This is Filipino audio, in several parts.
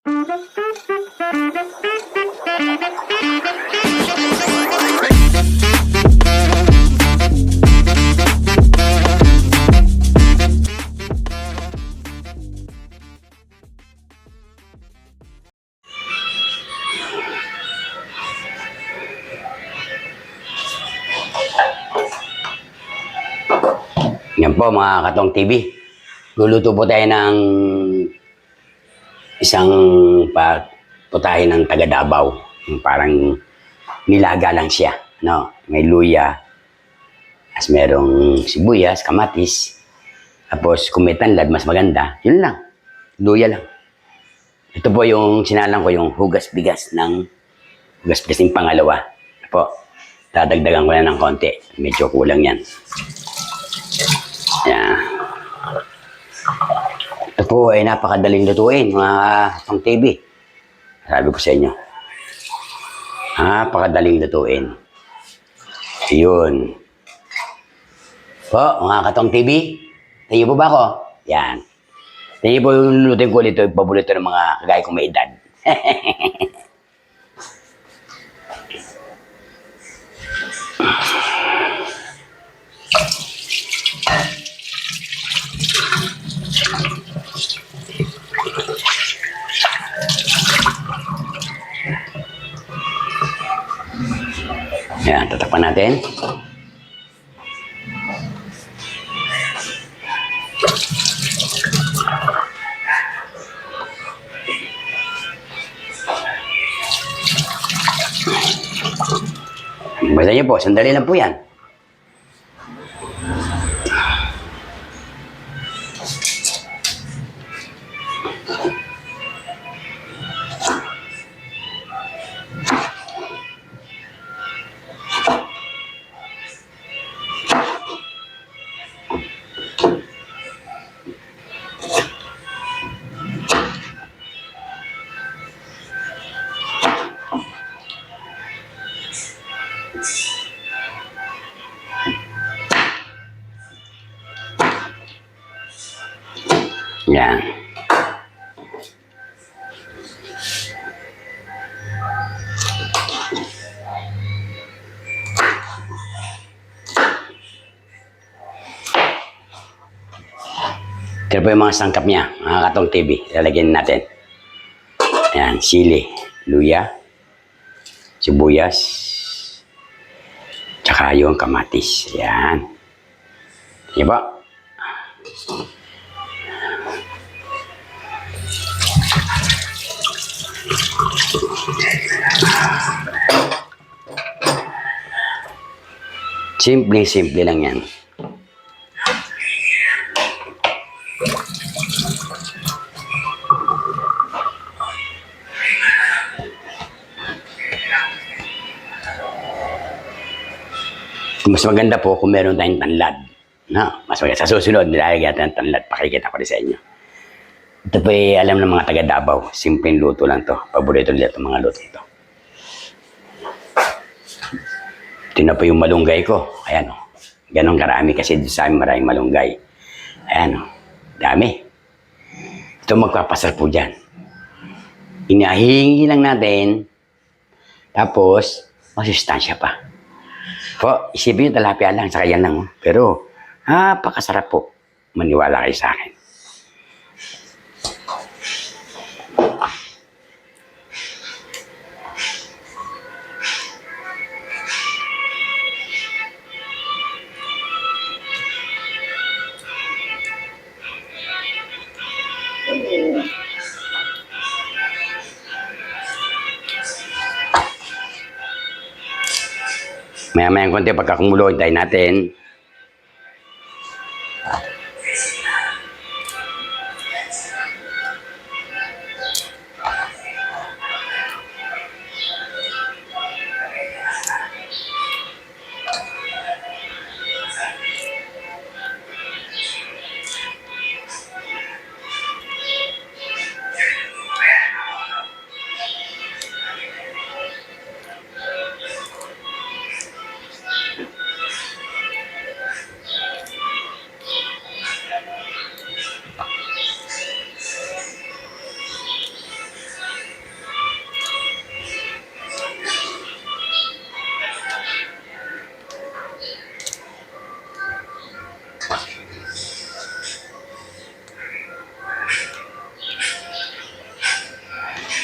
Yan po mga Katong TV. Luluto po tayo ng isang putahe ng taga Davao. Yung parang nilaga lang siya. No? May luya, as merong sibuyas, kamatis. Tapos kung may tanlad, mas maganda. Yun lang. Luya lang. Ito po yung sinalang ko yung hugas bigas ng pangalawa. Po, dadagdagan ko na ng konti. Medyo kulang yan. Yan. Ito po ay napakadaling lutuin, mga Katong TV. Sabi ko sa inyo. Napakadaling lutuin. Yun. Po, mga Katong TV. Tingin po ba ako? Yan. Tingin po yung lulutuin ko ulit. Paborito ng mga kagaya kong may edad. Yan, tatakpan natin. Basta niyo po, sandali lang po yan. Yan. Ito po yung mga sangkap niya, mga Katong TV. Lalagyan natin. Ayan, sili, luya, sibuyas, tsaka yung kamatis. Ayan. Yan po. Simple lang yan. Mas maganda po kung meron tayong tanlad. No? Mas maganda. Sa susunod, nilalagyan natin ng tanlad. Pakikita ko rin sa inyo. Ito po ay alam ng mga taga Davao. Simpleng luto lang to. Paborito nila itong mga luto ito. Ito na po yung malunggay ko. Ayan o. Ganon karami kasi sa amin maraming malunggay. Ayan o. Dami. Ito magpapasarap po dyan. Inahingi lang natin. Tapos, masustansya pa. Po, isipin yung talapia lang. Saka yan lang. Pero, napakasarap po. Maniwala kayo sa akin. Maya-maya konti pagkakumulo, hintayin natin.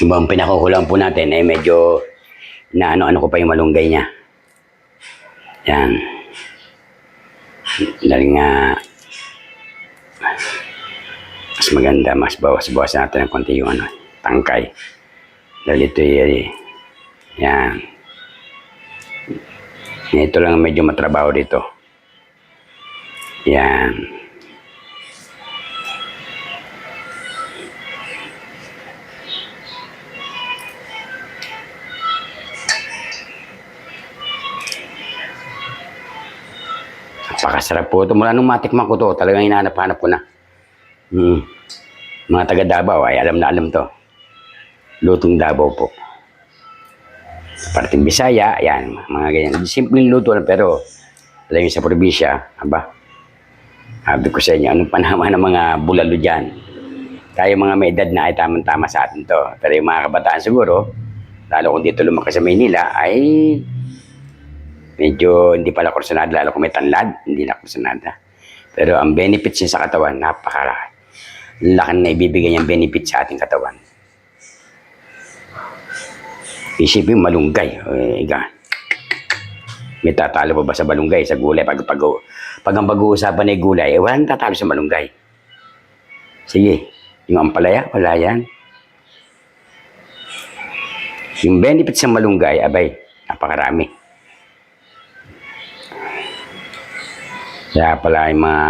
Ibang pinakukulang po natin ay medyo na ano-ano ko pa yung malunggay niya. Yan. Dahil nga mas maganda, mas bawas-bawas natin ng konti yung tangkay. Dahil ito yan. Ito lang medyo matrabaho dito. Yan. Napakasarap po ito. Mula nung matikman ko to, talagang hinahanap-hanap ko na. Mga taga Davao ay alam na alam to. Lutong Davao po. Parting Bisaya, yan, mga ganyan. Simpleng luto lang, pero alam niyo sa probinsya, sabi ko sa inyo, anong panahon ng mga bulalo dyan? Tayo mga may edad na ay tamang-tama sa atin to. Pero yung mga kabataan siguro, lalo kung dito lumaki sa Maynila, ay medyo hindi pala kursunada, lalo kung may tanlad, hindi na kursunada. Pero ang benefits niya sa katawan, napakalaki. Laki na ibibigay niyang benefit sa ating katawan. Isipin malunggay. May tatalo pa ba sa malunggay, sa gulay? Pag ang pag-uusapan ay gulay, walang tatalo sa malunggay. Sige, yung ampalaya, wala yan. Yung benefit sa malunggay, abay, napakarami. Kaya pala yung mga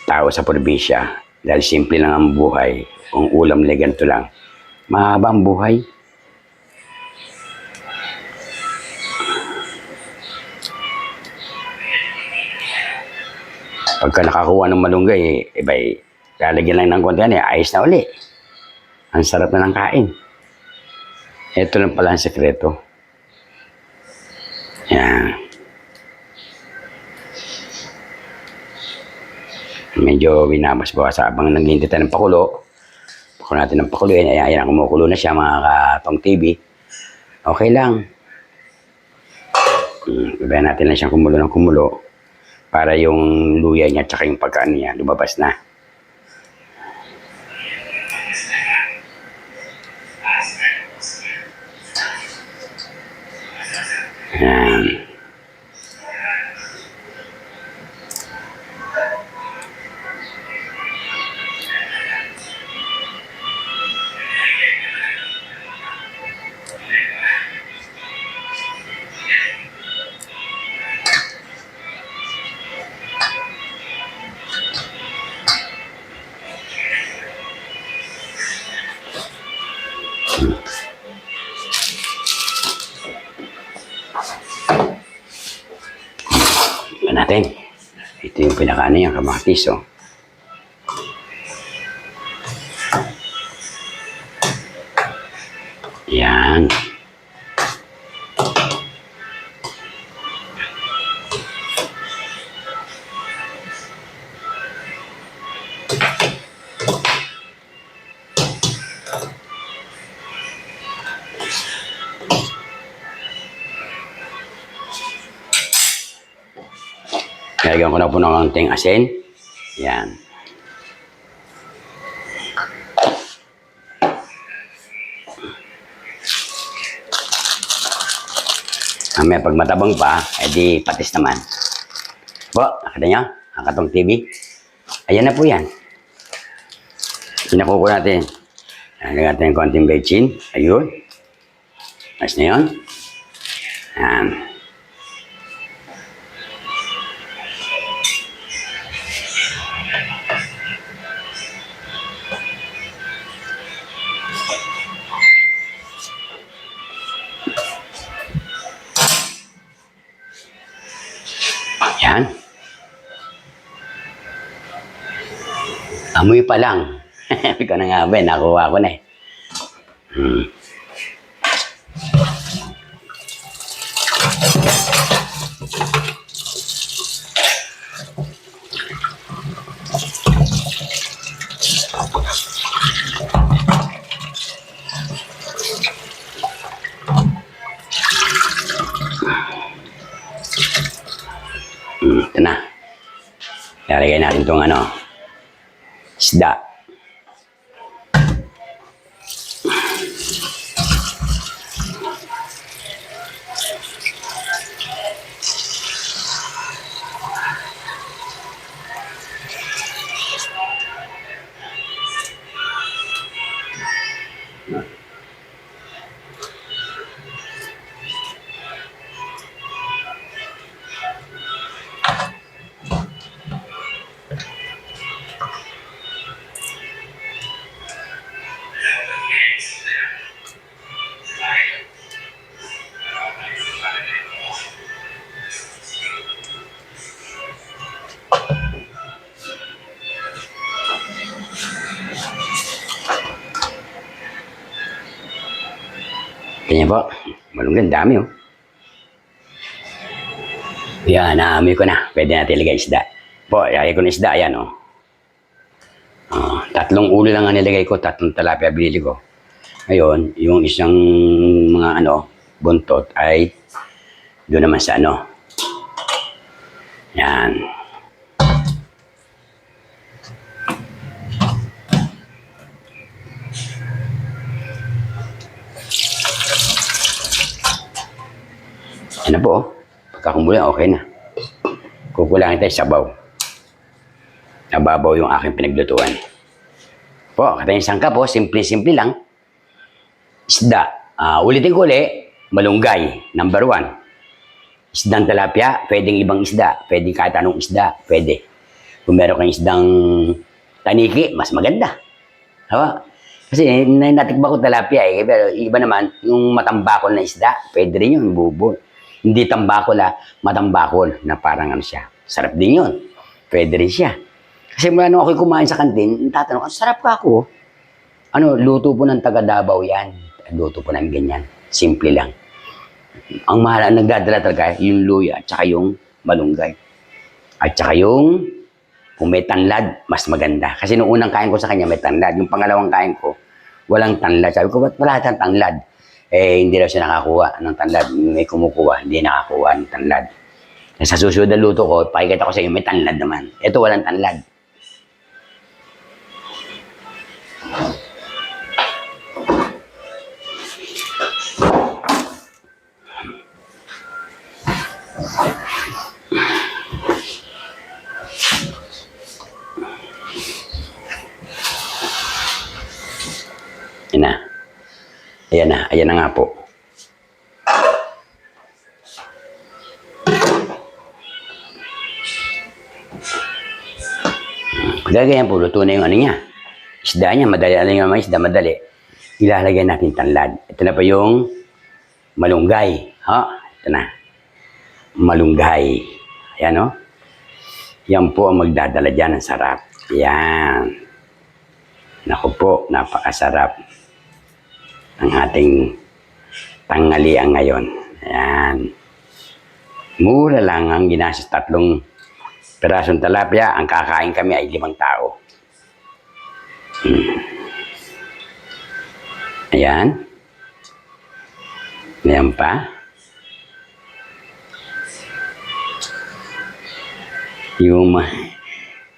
tao sa probinsya, dahil simple lang ang buhay, kung ulam na ganito lang, mahaba ang buhay. Pagka nakakuha ng malunggay, iba'y lalagyan lang ng konti, ayos na uli. Ang sarap na ng kain. Ito lang pala ang sekreto. Yan. Medyo binabas-bawas habang naglintay tayo ng pakulo. Pakulo natin ng pakulo. Ayan, kumukulo na siya, mga Katong TV. Okay lang. Ibayan natin lang siyang kumulo ng kumulo para yung luya niya at yung pagkaan niya lumabas na. Ayan. Natin. Ito yung pinakaano yung kamatis, oh. Yan. Lagyan ko na po ng konting asin. Yan. Mamaya pag matabang pa, edi patis naman. Po, nakita nyo? Ang Katong TV. Ayan na po yan. Pinakuko natin. Lagyan natin ng konting bechin. Ayun. Ayos na yun. Yan. Yan. Amoy pa lang. Ikaw na nga ba, nakuha ko na eh. Ito na. Lalagay natin itong isda. Ganyan po. Malunggay, dami oh. Yan, naamoy ko na. Pwede natin ilagay isda. Po, ilagay ko na isda. Ayan oh. Tatlong ulo lang ang nilagay ko. Tatlong talapia binili ko. Ngayon, yung isang mga buntot ay doon naman sa Yan. Yan na po oh. Pagkakumbulan, okay na. Kukulangin tayo sabaw. Nababaw yung aking pinaglutuan. Po, kata yung sangka po, simple-simple lang. Isda. Ulitin ko ulit, malunggay, number 1. Isdang talapia, pwedeng ibang isda. Pwedeng kahit anong isda, pwede. Kung meron kang isdang taniki, mas maganda. Diba? Kasi natikba ko talapia eh. Pero iba naman, yung matambakol na isda, pwede rin yun, bubo. Hindi tambakol matambakol na parang siya. Sarap din yun. Pwede rin siya. Kasi mula nung ako'y kumain sa kantin, tatanong, sarap ka ako. Luto po ng taga Davao yan. Luto po ng ganyan. Simple lang. Ang mahal, ang nagdadala talaga, yung luya, at saka yung malunggay. At saka yung, kung may tanlad, mas maganda. Kasi nung unang kain ko sa kanya, may tanlad. Yung pangalawang kain ko, walang tanlad. Sabi ko, ba't wala tayong tanlad? Hindi daw siya nakakuha ng tanlad. May kumukuha, hindi nakakuha ng tanlad. Sa susunod na luto ko, pakikita ko sa inyo, may tanlad naman. Ito, walang tanlad. Ayan na nga po. Gagayan po, luto na yung niya. Isda niya, madali. Ano yung mga isda, madali. Ilalagay natin tanlad. Ito na pa yung malunggay. Ito na. Malunggay. Ayan Yan po ang magdadala dyan ng sarap. Yan. Naku po, napakasarap ang ating tanghalian ngayon. Ayan. Mura lang ang ginastos. 3 pirasong talapia. Ang kakain kami ay 5 tao. Ayan. Ayan pa. Yung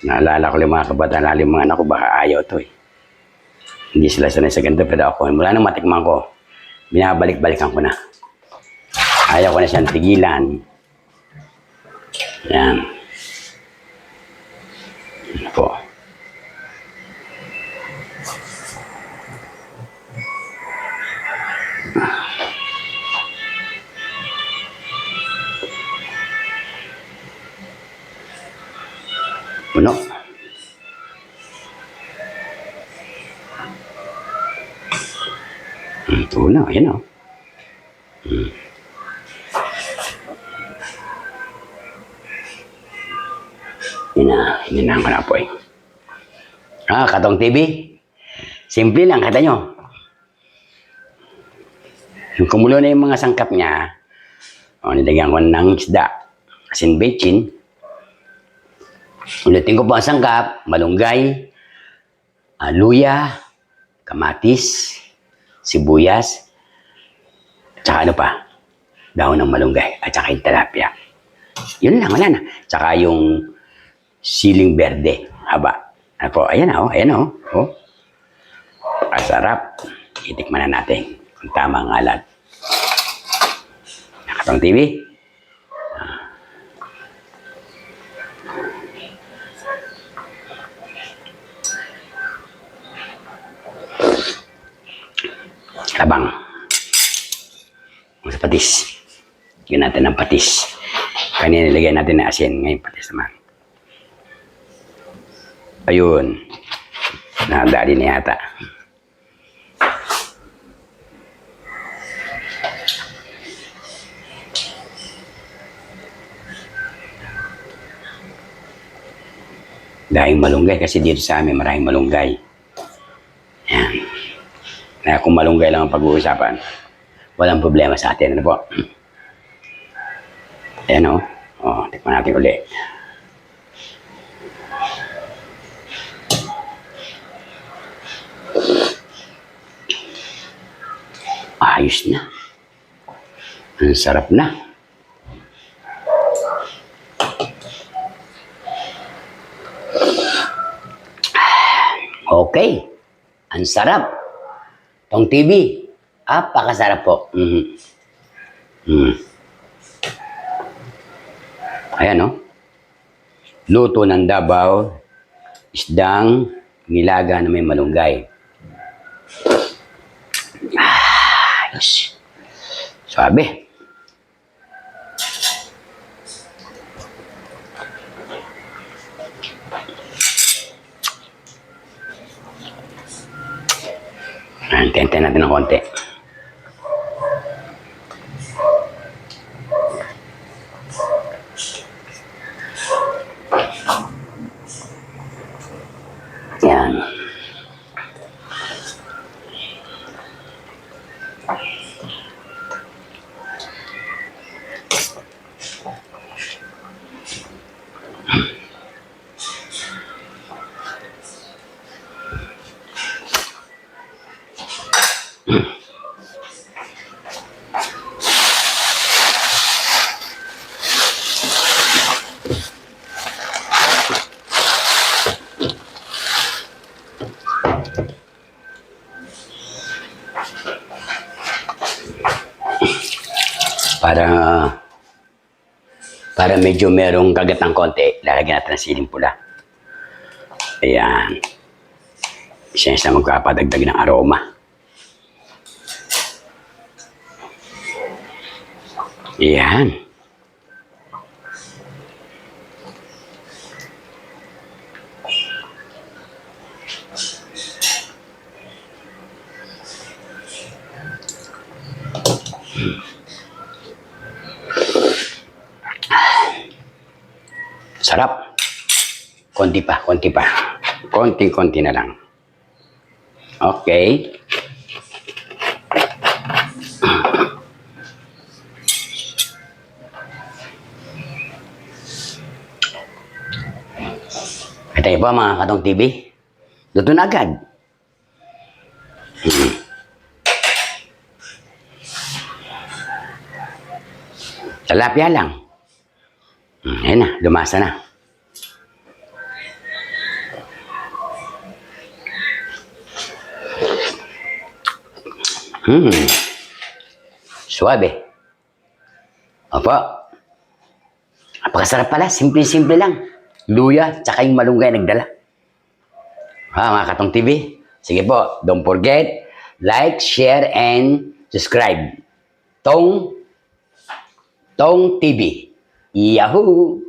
naalala ko yung mga kabataan, yung mga anak ko, baka ayaw to eh. Hindi sila sanay sa ganito, pero ako, mula nang matikman ko, binabalik-balikan ko na. Ayaw ko na siyang tigilan. Yan. Ano po. Puno. Puno, ayan Hininahan ko na po eh. Katong TV. Simple lang, kata nyo. Yung kumulo na yung mga sangkap niya, nilagyan ko ng isda. Asin bechin. Ulitin ko po ang sangkap, malunggay, luya, kamatis, sibuyas, at saka dahon ng malunggay, at saka yung tilapia. Yun lang, wala na. Tsaka yung siling berde, haba. Ano po, ayan Pasarap. Itikman na natin kung tama ang alat. Nakatong TV. Abang. Sa patis. Lagyan natin ng patis. Kanina nilagyan natin ng asin. Ngayon patis naman. Ayun. Nakadali na yata. Dahing malunggay kasi dito sa amin maraming malunggay. Yan. Kaya kung malunggay lang ang pag-uusapan, walang problema sa atin. Ano po? Ayan o. O, tikman natin ulit. Ayos na. Ang sarap na. Okay. Ang sarap. Tong TV. Pakasarap po. Ayan o. Luto ng Davao. Isdang nilaga na may malunggay. Ayos. Sabi. Tenten natin ng konti. Yan. Para medyo merong kagat ng konti, lalagyan natin ng siling pula. Ayan. Isa magpapadagdag ng aroma. Ayan. Sarap. Konti pa, konti pa. Konting-konti na lang. Okay. Ito po mga Katong TV. Luto na agad. Talapia lang. Ayan na, lumasa na. Suabe. Opo. Napakasarap pala, simple-simple lang. Luya, tsaka yung malunggay nagdala. Mga Katong TV. Sige po, don't forget, like, share, and subscribe. Tong TV. Yahoo!